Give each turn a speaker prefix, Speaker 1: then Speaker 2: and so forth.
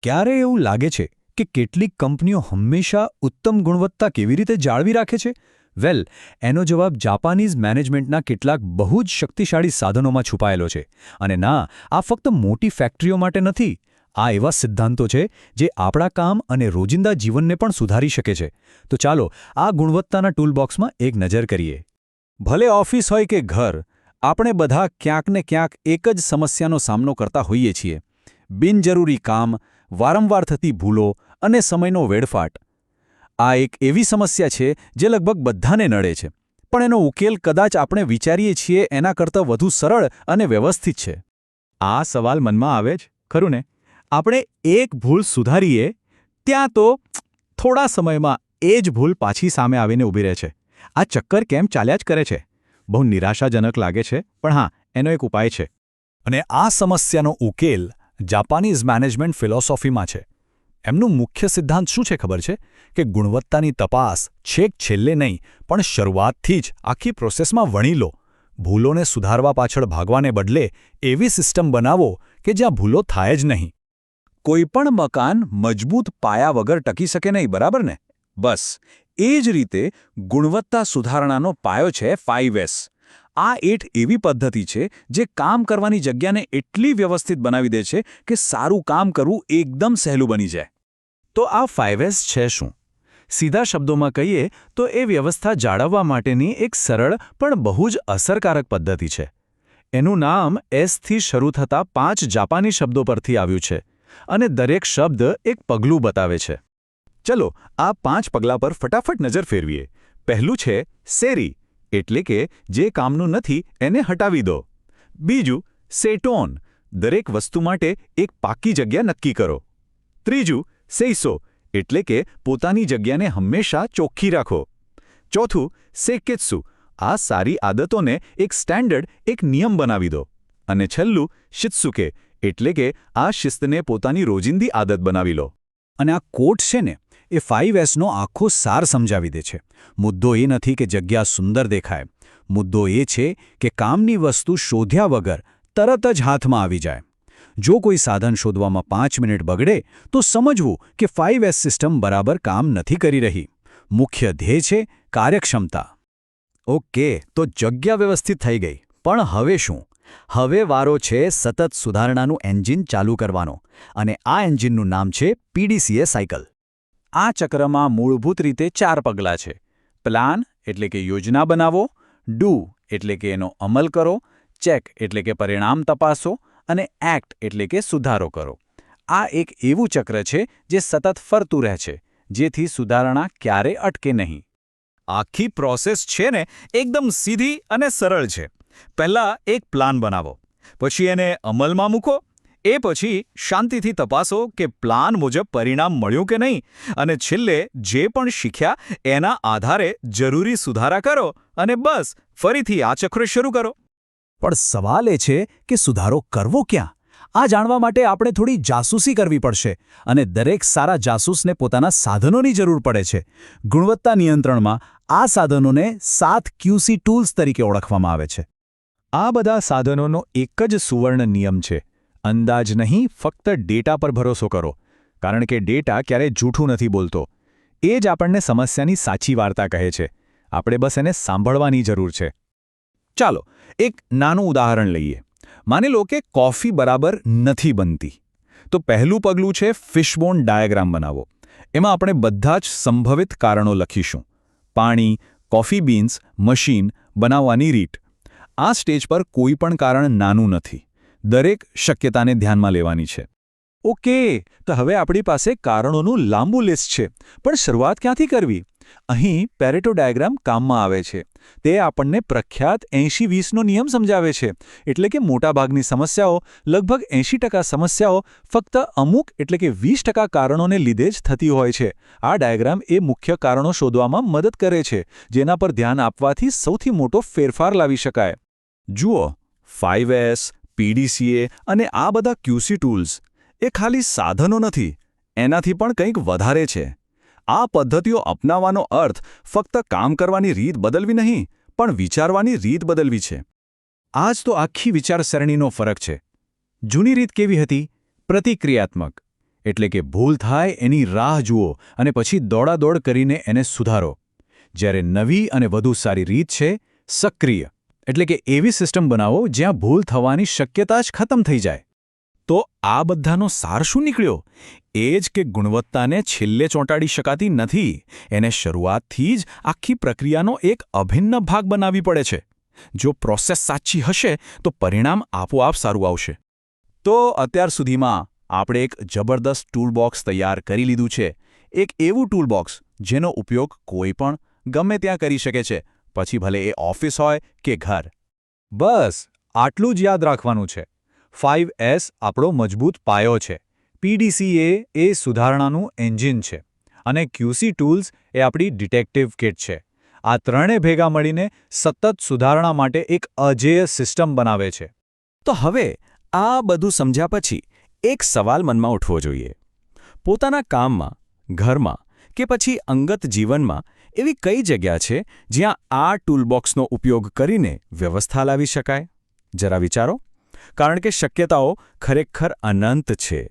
Speaker 1: ક્યારે એવું લાગે છે કે કેટલીક કંપનીઓ હંમેશા ઉત્તમ ગુણવત્તા કેવી રીતે જાળવી રાખે છે? વેલ, એનો જવાબ જાપાનીઝ મેનેજમેન્ટના કેટલાક બહુ જ શક્તિશાળી સાધનોમાં છુપાયેલો છે. અને ના, આ ફક્ત મોટી ફેક્ટરીઓ માટે નથી. આ એવા સિદ્ધાંતો છે જે આપણા કામ અને રોજિંદા જીવનને પણ સુધારી શકે છે. તો ચાલો આ ગુણવત્તાના ટૂલબોક્સમાં એક નજર કરીએ.
Speaker 2: ભલે ઓફિસ હોય કે ઘર, આપણે બધા ક્યાંક ને ક્યાંક એક જ સમસ્યાનો સામનો કરતા હોઈએ છીએ. બિનજરૂરી કામ, વારંવાર થતી ભૂલો અને સમયનો વેડફાટ. આ એક એવી સમસ્યા છે જે લગભગ બધાને નડે છે, પણ એનો ઉકેલ કદાચ આપણે વિચારીએ છીએ એના કરતાં વધુ સરળ અને વ્યવસ્થિત છે. આ સવાલ મનમાં આવે જ, ખરું ને? આપણે એક ભૂલ સુધારીએ, ત્યાં તો થોડા સમયમાં એ જ ભૂલ પાછી સામે આવીને ઊભી રહે છે. આ ચક્કર કેમ ચાલ્યા જ કરે છે? બહુ નિરાશાજનક લાગે છે, પણ હા, એનો એક ઉપાય છે.
Speaker 1: અને આ સમસ્યાનો ઉકેલ જાપાનીઝ મેનેજમેન્ટ ફિલોસોફીમાં છે. એમનું મુખ્ય સિદ્ધાંત શું છે ખબર છે? કે ગુણવત્તાની તપાસ છેક છેલ્લે નહીં, પણ શરૂઆતથી જ આખી પ્રોસેસમાં વણી લો. ભૂલોને સુધારવા પાછળ ભાગવાને બદલે એવી સિસ્ટમ બનાવો કે જ્યાં ભૂલો થાય જ નહીં.
Speaker 2: કોઈપણ મકાન મજબૂત પાયા વગર ટકી શકે નહીં, બરાબર ને? બસ એ જ રીતે ગુણવત્તા સુધારણાનો પાયો છે 5S. આ એક એવી પદ્ધતિ છે જે કામ કરવાની જગ્યાને એટલી વ્યવસ્થિત બનાવી દે છે કે સારું કામ કરવું એકદમ સહેલું બની જાય. તો આ 5S છે શું? સીધા શબ્દોમાં કહીએ તો એ વ્યવસ્થા જાળવવા માટેની એક સરળ પણ બહુ જ અસરકારક પદ્ધતિ છે. એનું નામ એસથી શરૂ થતા 5 જાપાની શબ્દો પરથી આવ્યું છે, અને દરેક શબ્દ એક પગલું બતાવે છે. ચલો આ 5 પગલાં પર ફટાફટ નજર ફેરવીએ. પહેલું છે સેરી, એટલે કે જે કામનું નથી એને હટાવી દો. બીજું સેટોન, દરેક વસ્તુ માટે એક પાકી જગ્યા નક્કી કરો. ત્રીજું સેઈસો, એટલે કે પોતાની જગ્યાને હંમેશા ચોખ્ખી રાખો. ચોથું સેકેત્સુ, આ સારી આદતોને એક સ્ટેન્ડર્ડ, એક નિયમ બનાવી દો. અને છેલ્લું શિત્સુકે, એટલે કે આ શિસ્તને પોતાની રોજિંદી આદત બનાવી લો.
Speaker 1: અને આ કોટ છે ને, એ 5Sનો આખો સાર સમજાવી દે છે. મુદ્દો એ નથી કે જગ્યા સુંદર દેખાય. મુદ્દો એ છે કે કામની વસ્તુ શોધ્યા વગર તરત જ હાથમાં આવી જાય. જો કોઈ સાધન શોધવામાં 5 મિનિટ બગડે તો સમજવું કે 5S સિસ્ટમ બરાબર કામ નથી કરી રહી. મુખ્ય ધ્યેય છે કાર્યક્ષમતા. ઓકે, તો જગ્યા વ્યવસ્થિત થઈ ગઈ. પણ હવે શું? હવે વારો છે સતત સુધારણાનું એન્જિન ચાલુ કરવાનો. અને આ એન્જિનનું નામ છે PDCA સાયકલ.
Speaker 2: આ ચક્રમાં મૂળભૂત રીતે 4 પગલાં છે. પ્લાન એટલે કે યોજના બનાવો, ડુ એટલે કે એનો અમલ કરો, ચેક એટલે કે પરિણામ તપાસો, અને એક્ટ એટલે કે સુધારો કરો. આ એક એવું ચક્ર છે જે સતત ફરતું રહે છે, જેથી સુધારણા ક્યારે અટકે નહીં. આખી પ્રોસેસ છે ને એકદમ સીધી અને સરળ છે. પહેલાં એક પ્લાન બનાવો, પછી એને અમલમાં મૂકો. એ પછી શાંતિથી તપાસો કે પ્લાન મુજબ પરિણામ મળ્યું કે નહીં, અને છેલ્લે જે પણ શીખ્યા એના આધારે જરૂરી સુધારા કરો, અને બસ ફરીથી આ ચક્ર શરૂ કરો.
Speaker 1: પણ સવાલ એ છે કે સુધારો કરવો ક્યાં? આ જાણવા માટે આપણે થોડી જાસૂસી કરવી પડશે, અને દરેક સારા જાસૂસને પોતાના સાધનોની જરૂર પડે છે. ગુણવત્તા નિયંત્રણમાં આ સાધનોને 7 QC ટૂલ્સ તરીકે ઓળખવામાં આવે છે.
Speaker 2: આ બધા સાધનોનો એક જ સુવર્ણ નિયમ છે: અંદાજ નહીં, ફક્ત ડેટા પર ભરોસો કરો. કારણ કે ડેટા ક્યારેય જૂઠું નથી બોલતો. એ જ આપણને સમસ્યાની સાચી વાર્તા કહે છે. આપણે બસ એને સાંભળવાની જરૂર છે. ચાલો એક નાનું ઉદાહરણ લઈએ. માની લો કે કોફી બરાબર નથી બનતી. તો પહેલું પગલું છે ફિશબોન ડાયાગ્રામ બનાવો. એમાં આપણે બધા જ સંભવિત કારણો લખીશું: પાણી, કોફી બીન્સ, મશીન, બનાવવાની રીત. આ સ્ટેજ પર કોઈ પણ કારણ નાનું નથી. દરેક શક્યતાને ધ્યાનમાં લેવાની છે. ઓકે, તો હવે આપણી પાસે કારણોનું લાંબુ લિસ્ટ છે, પણ શરૂઆત ક્યાંથી કરવી? અહીં પેરેટો ડાયાગ્રામ કામમાં આવે છે. તે આપણને પ્રખ્યાત 80-20નો નિયમ સમજાવે છે. એટલે કે મોટાભાગની સમસ્યાઓ, લગભગ 80% સમસ્યાઓ ફક્ત અમુક એટલે કે 20% કારણોને લીધે જ થતી હોય છે. આ ડાયાગ્રામ એ મુખ્ય કારણો શોધવામાં મદદ કરે છે, જેના પર ધ્યાન આપવાથી સૌથી મોટો ફેરફાર લાવી શકાય. જુઓ, 5S, PDCA અને આ બધા QC ટૂલ્સ એ ખાલી સાધનો નથી, એનાથી પણ કંઈક વધારે છે. આ પદ્ધતિઓ અપનાવવાનો અર્થ ફક્ત કામ કરવાની રીત બદલવી નહીં, પણ વિચારવાની રીત બદલવી છે. આ જ તો આખી વિચારસરણીનો ફરક છે. જૂની રીત કેવી હતી? પ્રતિક્રિયાત્મક.
Speaker 1: એટલે કે ભૂલ થાય એની રાહ જુઓ અને પછી દોડાદોડ કરીને એને સુધારો. જ્યારે નવી અને વધુ સારી રીત છે સક્રિય, એટલે કે એવી સિસ્ટમ બનાવો જ્યાં ભૂલ થવાની શક્યતા જ ખતમ થઈ જાય.
Speaker 2: તો આ બધાનો સાર શું નીકળ્યો? એ જ કે ગુણવત્તાને છેલ્લે ચોંટાડી શકાતી નથી, એને શરૂઆતથી જ આખી પ્રક્રિયાનો એક અભિન્ન ભાગ બનાવવી પડે છે. જો પ્રોસેસ સાચી હશે તો પરિણામ આપોઆપ સારું આવશે. તો અત્યાર સુધીમાં આપણે એક જબરદસ્ત ટૂલબોક્સ તૈયાર કરી લીધું છે. એક એવું ટૂલબોક્સ જેનો ઉપયોગ કોઈ પણ ગમે ત્યાં કરી શકે છે, પછી ભલે એ ઓફિસ હોય કે ઘર.
Speaker 1: બસ આટલું જ યાદ રાખવાનું છે. 5S આપણો મજબૂત પાયો છે, PDCA એ સુધારણાનું એન્જિન છે અને QC ટૂલ્સ એ આપણી ડિટેક્ટિવ કિટ છે. આ ત્રણે ભેગા મળીને સતત સુધારણા માટે એક અજેય સિસ્ટમ બનાવે છે.
Speaker 2: તો હવે આ બધું સમજ્યા પછી એક સવાલ મનમાં ઉઠવો જોઈએ. પોતાના કામમાં, ઘરમાં કે પછી અંગત જીવનમાં એવી કઈ જગ્યા છે જ્યાં આ ટૂલબોક્સનો ઉપયોગ કરીને વ્યવસ્થા લાવી શકાય? જરા વિચારો, કારણ કે શક્યતાઓ ખરેખર અનંત છે.